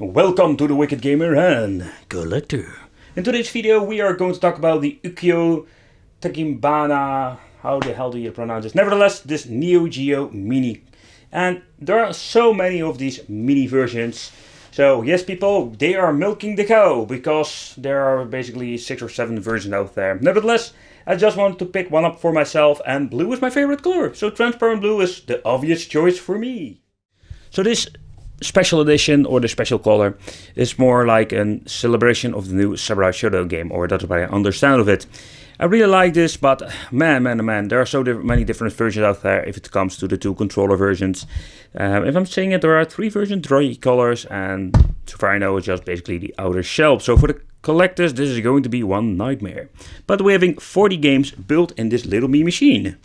Welcome to the Wicked Gamer and Collector. In today's video we are going to talk about the Ukiyo Takimbana, how the hell do you pronounce this? Nevertheless, this Neo Geo Mini. And there are so many of these mini versions. So yes people, they are milking the cow because there are basically 6 or 7 versions out there. Nevertheless, I just wanted to pick one up for myself and blue is my favorite color. So transparent blue is the obvious choice for me. So this special edition, or the special color, is more like a celebration of the new Samurai Shodown game, or that's what I understand of it. I really like this, but man, there are so many different versions out there if it comes to the 2 controller versions. If I'm saying it, there are 3 versions, 3 colors, and so far I know it's just basically the outer shell. So for the collectors, this is going to be one nightmare. But we're having 40 games built in this little me machine.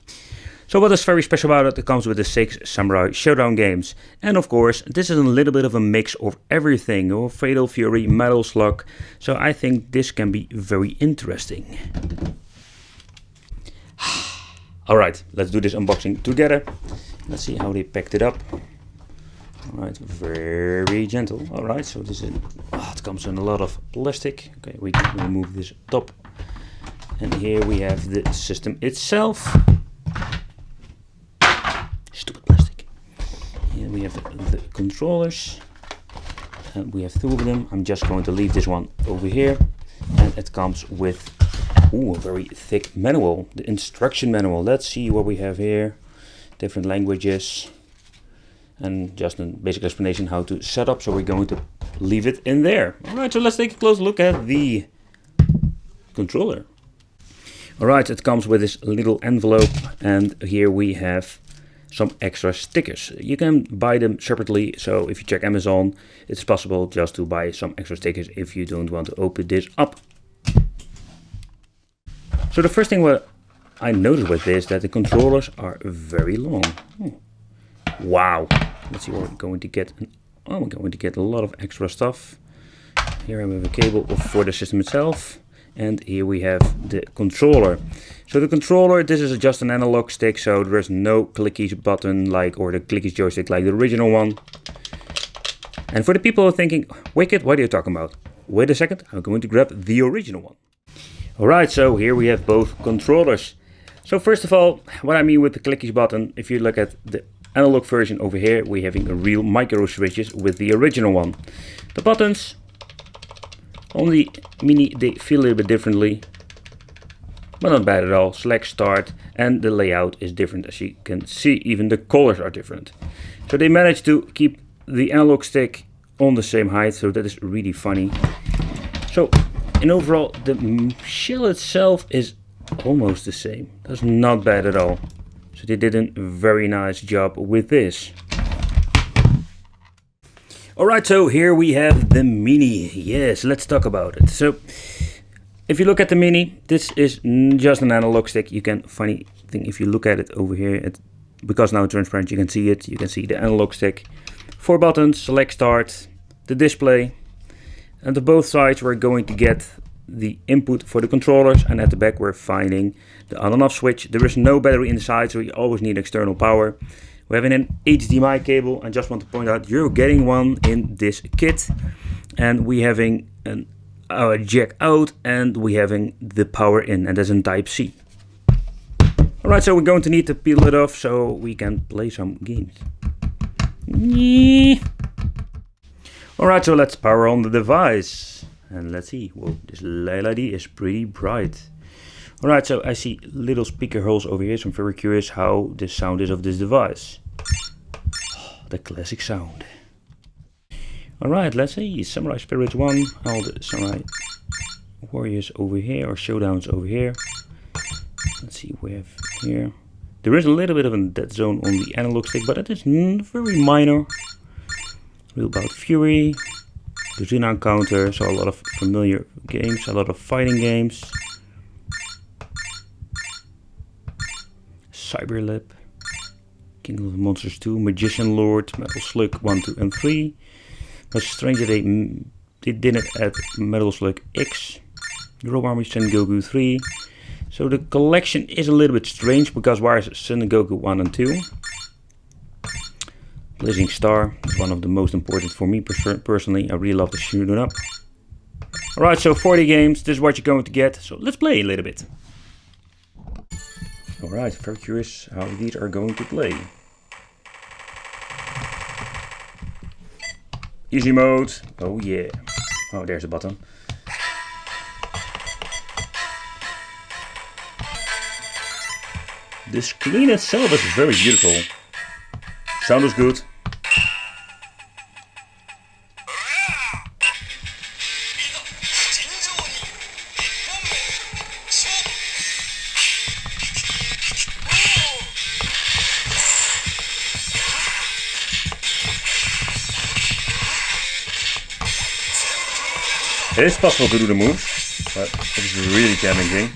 So what is very special about it? It comes with the 6 Samurai Shodown games. And of course, this is a little bit of a mix of everything. Or Fatal Fury, Metal Slug. So I think this can be very interesting. Alright, let's do this unboxing together. Let's see how they packed it up. Alright, very gentle. Alright, so this is, it comes in a lot of plastic. Okay, we can remove this top. And here we have the system itself. Stupid plastic. Here we have the controllers, and we have 2 of them. I'm just going to leave this one over here, and it comes with a very thick manual, the instruction manual. Let's see what we have here. Different languages, and just a basic explanation how to set up. So we're going to leave it in there. Alright, so let's take a close look at the controller. Alright, it comes with this little envelope, and here we have some extra stickers. You can buy them separately, so if you check Amazon, it's possible just to buy some extra stickers if you don't want to open this up. So the first thing what I noticed with this, that the controllers are very long. Wow. Let's see what we're going to get. We're going to get a lot of extra stuff. Here I have a cable for the system itself. And here we have the controller. So the controller, this is just an analog stick, so there is no clickies button or the clickies joystick like the original one. And for the people who are thinking, Wicked, what are you talking about? Wait a second, I'm going to grab the original one. Alright, so here we have both controllers. So first of all, what I mean with the clickies button, if you look at the analog version over here, we're having a real micro switches with the original one. The buttons on the Mini, they feel a little bit differently, but not bad at all. Select, start, and the layout is different, as you can see. Even the colors are different. So they managed to keep the analog stick on the same height, so that is really funny. So in overall, the shell itself is almost the same. That's not bad at all. So they did a very nice job with this. Alright, so here we have the Mini. Yes, let's talk about it. So, if you look at the Mini, this is just an analog stick. You can, funny thing, if you look at it over here, because now it's transparent, you can see it. You can see the analog stick. 4 buttons, select, start, the display. And on both sides we're going to get the input for the controllers. And at the back we're finding the on and off switch. There is no battery inside, so you always need external power. We have an HDMI cable. I just want to point out you're getting one in this kit, and we having a jack out, and we having the power in, and that's in Type C. Alright, so we're going to need to peel it off so we can play some games. Alright, so let's power on the device, and let's see. Whoa, this LED is pretty bright. Alright, so I see little speaker holes over here, so I'm very curious how the sound is of this device. The classic sound. Alright, let's see. Samurai Spirits 1, all the Samurai Warriors over here, or Showdowns over here. Let's see what we have here. There is a little bit of a dead zone on the analog stick, but it is very minor. Real Bout Fury, the Shodown Counter, so a lot of familiar games, a lot of fighting games. Cyberlip, Kingdom of Monsters 2, Magician Lord, Metal Slug 1, 2, and 3. But strange that they didn't add Metal Slug X, Robo Army Sengoku 3. So the collection is a little bit strange, because where is Sengoku 1 and 2? Blazing Star is one of the most important for me personally. I really love the shooting up. Alright, so 40 games, this is what you're going to get. So let's play a little bit. Alright, very curious how these are going to play. Easy mode. Oh yeah. Oh, there's a button. The screen itself is very beautiful. Sound is good. It is possible to do the moves, but it's really challenging.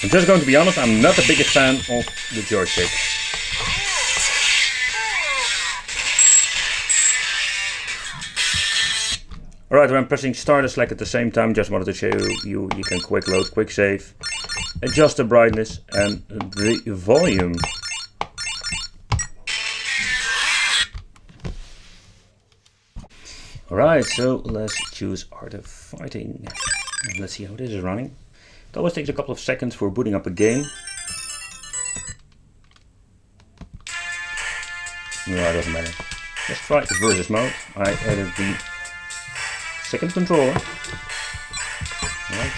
I'm just going to be honest, I'm not the biggest fan of the joystick. Alright, when pressing start and select at the same time, just wanted to show you can quick load, quick save, adjust the brightness and the volume. Alright, so let's choose Art of Fighting. And let's see how this is running. It always takes a couple of seconds for booting up a game. No, it doesn't matter. Let's try the versus mode. I added the second controller. Alright.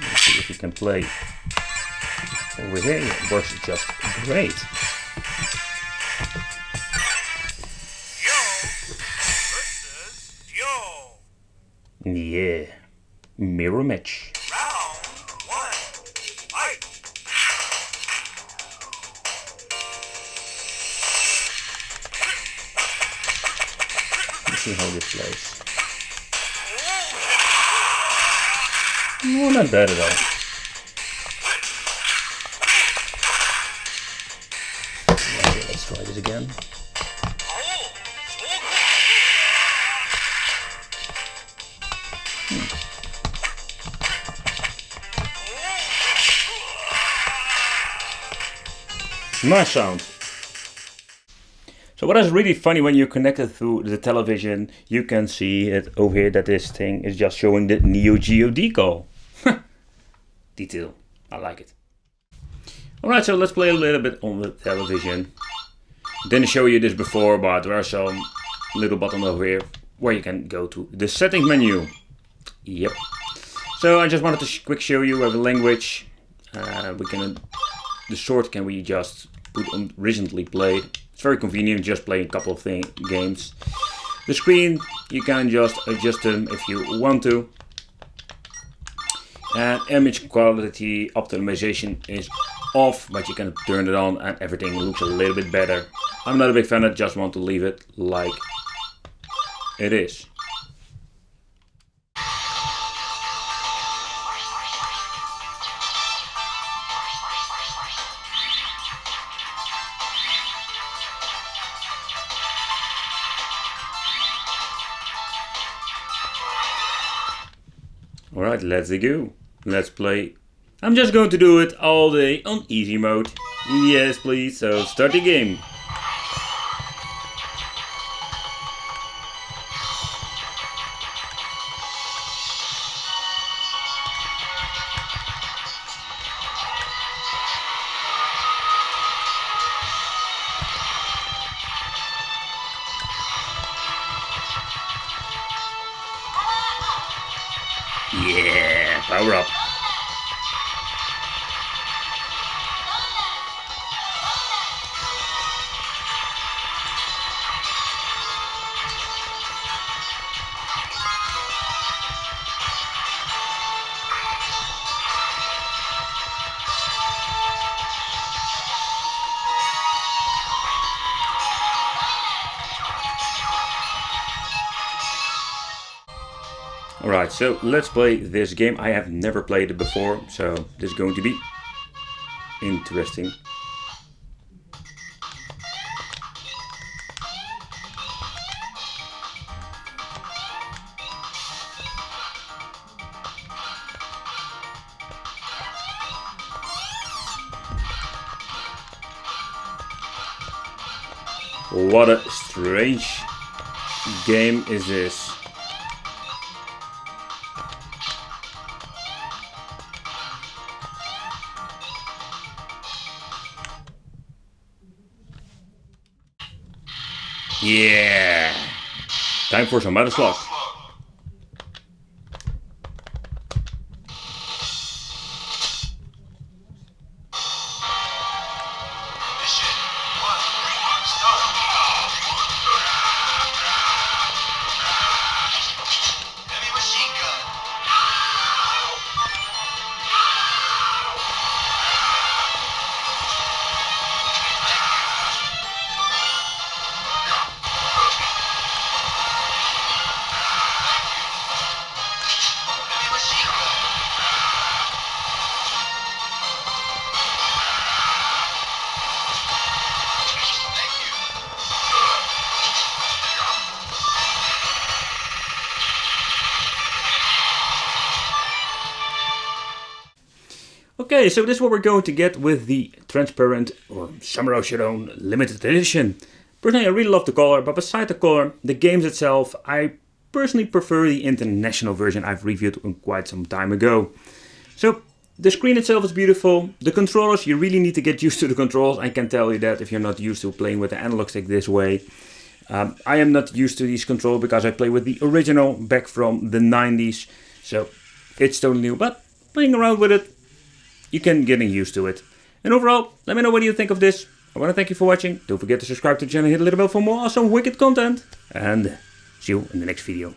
Let's see if we can play over here. It works just great. Yeah, mirror match. Round one, fight. Let's see how this plays. Oh, not bad at all. Okay, let's try this again. Nice sound. So what is really funny, when you're connected through the television, you can see it over here that this thing is just showing the Neo Geo decal. Detail. I like it. Alright, so let's play a little bit on the television. Didn't show you this before, but there are some little buttons over here where you can go to the settings menu. Yep. So I just wanted to quick show you. We have a language. The short can we just put on recently played. It's very convenient, just play a couple of games. The screen, you can just adjust them if you want to. And image quality optimization is off, but you can turn it on and everything looks a little bit better. I'm not a big fan, I just want to leave it like it is. Alright, let's go. Let's play. I'm just going to do it all day on easy mode. Yes, please. So start the game. Yeah, power up. Alright, so let's play this game. I have never played it before, so this is going to be interesting. What a strange game is this. Yeah! Time for some Metal Slug. Okay, so this is what we're going to get with the transparent or Samurai Shodown limited edition. Personally, I really love the color, but beside the color, the games itself, I personally prefer the international version I've reviewed quite some time ago. So, the screen itself is beautiful. The controllers, you really need to get used to the controls. I can tell you that if you're not used to playing with the analog stick this way. I am not used to these controls because I play with the original back from the 90s. So, it's totally new, but playing around with it, you can get used to it. And overall, let me know what you think of this. I want to thank you for watching. Don't forget to subscribe to the channel and hit the little bell for more awesome Wicked content. And see you in the next video.